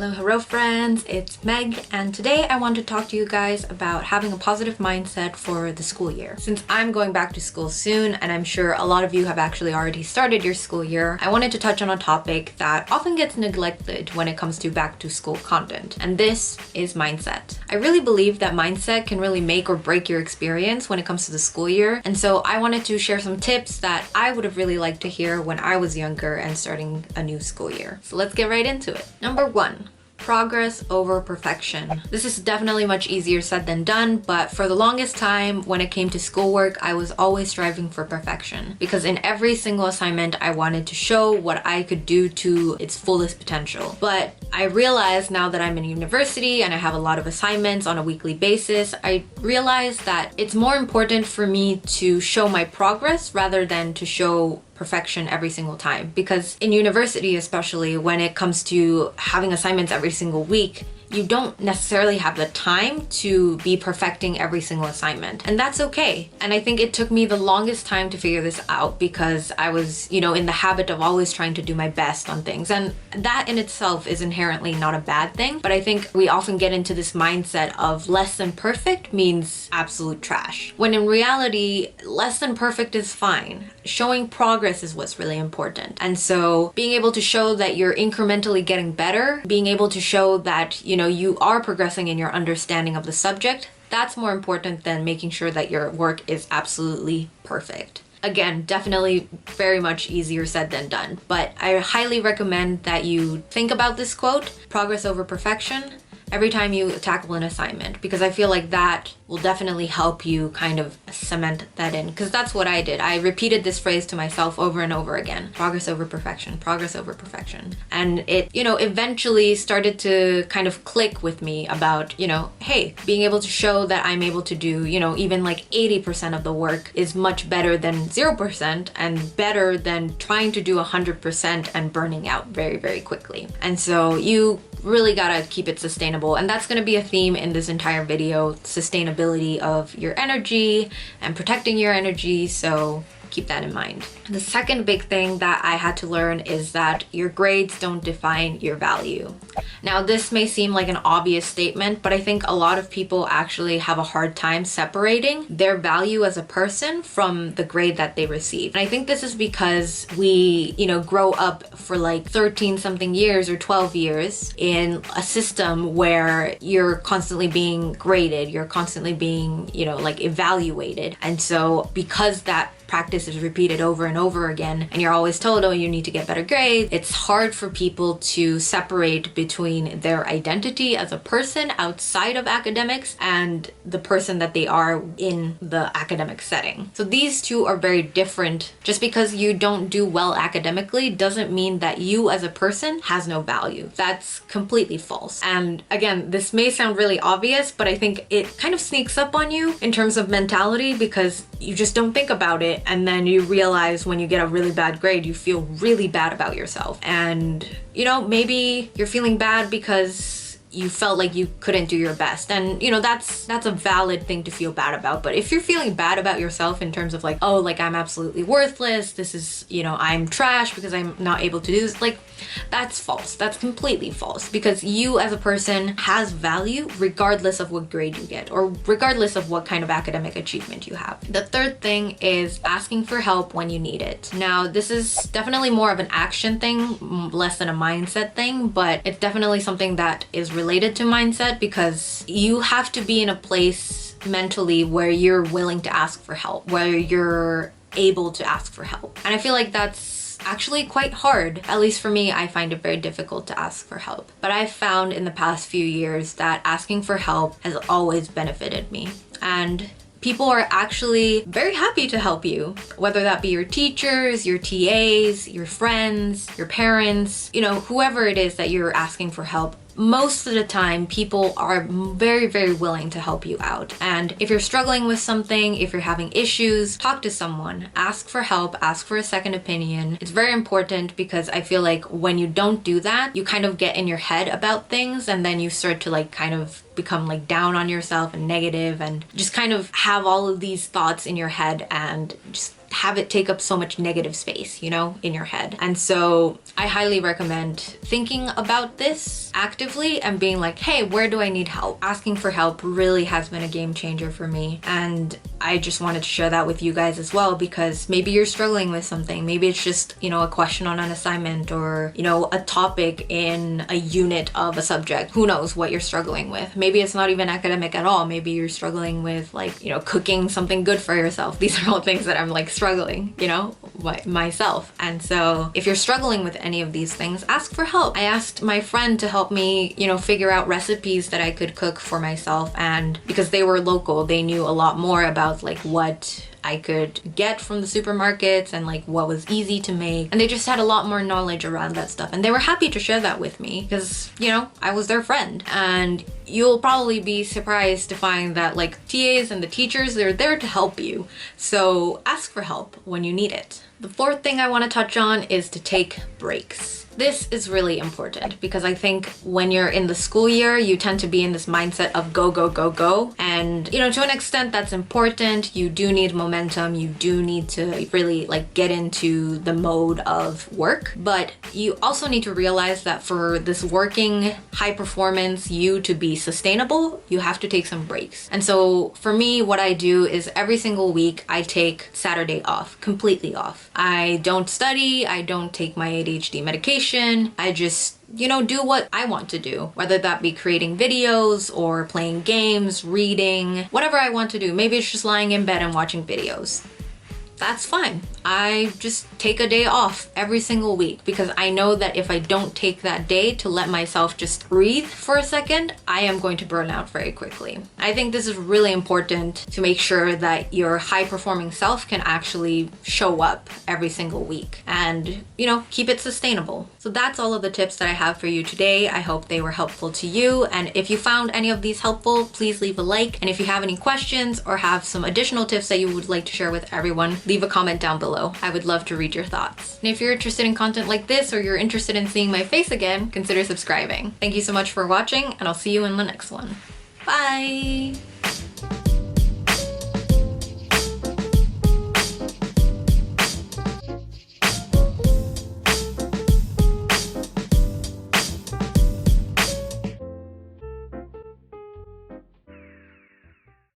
Hello friends, it's Meg, and today I want to talk to you guys about having a positive mindset for the school year. Since I'm going back to school soon, and I'm sure a lot of you have actually already started your school year, I wanted to touch on a topic that often gets neglected when it comes to back to school content, and this is mindset. I really believe that mindset can really make or break your experience when it comes to the school year, and so I wanted to share some tips that I would have really liked to hear when I was younger and starting a new school year. So let's get right into it. Number 1. Progress over perfection. This is definitely much easier said than done, but for the longest time when it came to schoolwork, I was always striving for perfection because in every single assignment I wanted to show what I could do to its fullest potential. But I realized now that I'm in university and I have a lot of assignments on a weekly basis, I realized that it's more important for me to show my progress rather than to show perfection every single time, because in university, especially when it comes to having assignments every single week, you don't necessarily have the time to be perfecting every single assignment, and that's okay. And I think it took me the longest time to figure this out because I was, in the habit of always trying to do my best on things, and that in itself is inherently not a bad thing, but I think we often get into this mindset of less than perfect means absolute trash, when in reality, less than perfect is fine. Showing progress is what's really important. And so being able to show that you're incrementally getting better, being able to show that, you are progressing in your understanding of the subject, that's more important than making sure that your work is absolutely perfect. Again, definitely very much easier said than done, but I highly recommend that you think about this quote, progress over perfection, every time you tackle an assignment, because I feel like that will definitely help you kind of cement that in, because that's what I did. I repeated this phrase to myself over and over again. Progress over perfection, progress over perfection. And it, eventually started to kind of click with me about, hey, being able to show that I'm able to do, even like 80% of the work is much better than 0% and better than trying to do 100% and burning out very, very quickly. And so you really gotta keep it sustainable, and that's gonna be a theme in this entire video, sustainability of your energy and protecting your energy, so keep that in mind. The second big thing that I had to learn is that your grades don't define your value. Now, this may seem like an obvious statement, but I think a lot of people actually have a hard time separating their value as a person from the grade that they receive. And I think this is because we, grow up for like 13 something years or 12 years in a system where you're constantly being graded, you're constantly being, evaluated. And so because that practice is repeated over and over again, and you're always told, oh, you need to get better grades, it's hard for people to separate between their identity as a person outside of academics and the person that they are in the academic setting. So these two are very different. Just because you don't do well academically doesn't mean that you as a person has no value. That's completely false. And again, this may sound really obvious, but I think it kind of sneaks up on you in terms of mentality because you just don't think about it, and then you realize when you get a really bad grade, you feel really bad about yourself. And, maybe you're feeling bad because you felt like you couldn't do your best. And, that's a valid thing to feel bad about. But if you're feeling bad about yourself in terms of like, oh, like I'm absolutely worthless, this is, I'm trash because I'm not able to do this, like, that's false. That's completely false, because you as a person has value regardless of what grade you get or regardless of what kind of academic achievement you have. The third thing is asking for help when you need it. Now, this is definitely more of an action thing, less than a mindset thing, but it's definitely something that is related to mindset because you have to be in a place mentally where you're willing to ask for help, where you're able to ask for help. And I feel like that's actually quite hard. At least for me, I find it very difficult to ask for help. But I've found in the past few years that asking for help has always benefited me. And people are actually very happy to help you, whether that be your teachers, your TAs, your friends, your parents, whoever it is that you're asking for help. Most of the time, people are very, very willing to help you out. And if you're struggling with something, if you're having issues, talk to someone, ask for help, ask for a second opinion. It's very important because I feel like when you don't do that, you kind of get in your head about things and then you start to kind of become down on yourself and negative and just kind of have all of these thoughts in your head and just have it take up so much negative space, you know, in your head. And so I highly recommend thinking about this actively and being like, hey, where do I need help? Asking for help really has been a game changer for me. And I just wanted to share that with you guys as well, because maybe you're struggling with something. Maybe it's just, you know, a question on an assignment, or, you know, a topic in a unit of a subject. Who knows what you're struggling with? Maybe it's not even academic at all. Maybe you're struggling with, like, you know, cooking something good for yourself. These are all things that I'm like struggling, you know, myself. And so if you're struggling with any of these things, ask for help. I asked my friend to help me, you know, figure out recipes that I could cook for myself. And because they were local, they knew a lot more about like what I could get from the supermarkets and like what was easy to make. And they just had a lot more knowledge around that stuff. And they were happy to share that with me because, you know, I was their friend. And you'll probably be surprised to find that like TAs and the teachers, they're there to help you. So ask for help when you need it. The fourth thing I want to touch on is to take breaks. This is really important because I think when you're in the school year, you tend to be in this mindset of go, go, go, go. And, you know, to an extent that's important. You do need momentum. You do need to really like get into the mode of work. But you also need to realize that for this working high performance you to be sustainable, you have to take some breaks. And so for me, what I do is every single week I take Saturday off, completely off. I don't study. I don't take my ADHD medication. I just, you know, do what I want to do, whether that be creating videos or playing games, reading, whatever I want to do. Maybe it's just lying in bed and watching videos. That's fine. I just take a day off every single week because I know that if I don't take that day to let myself just breathe for a second, I am going to burn out very quickly. I think this is really important to make sure that your high performing self can actually show up every single week and, you know, keep it sustainable. So that's all of the tips that I have for you today. I hope they were helpful to you. And if you found any of these helpful, please leave a like. And if you have any questions or have some additional tips that you would like to share with everyone, leave a comment down below. I would love to read your thoughts. And if you're interested in content like this, or you're interested in seeing my face again, consider subscribing. Thank you so much for watching, and I'll see you in the next one. Bye!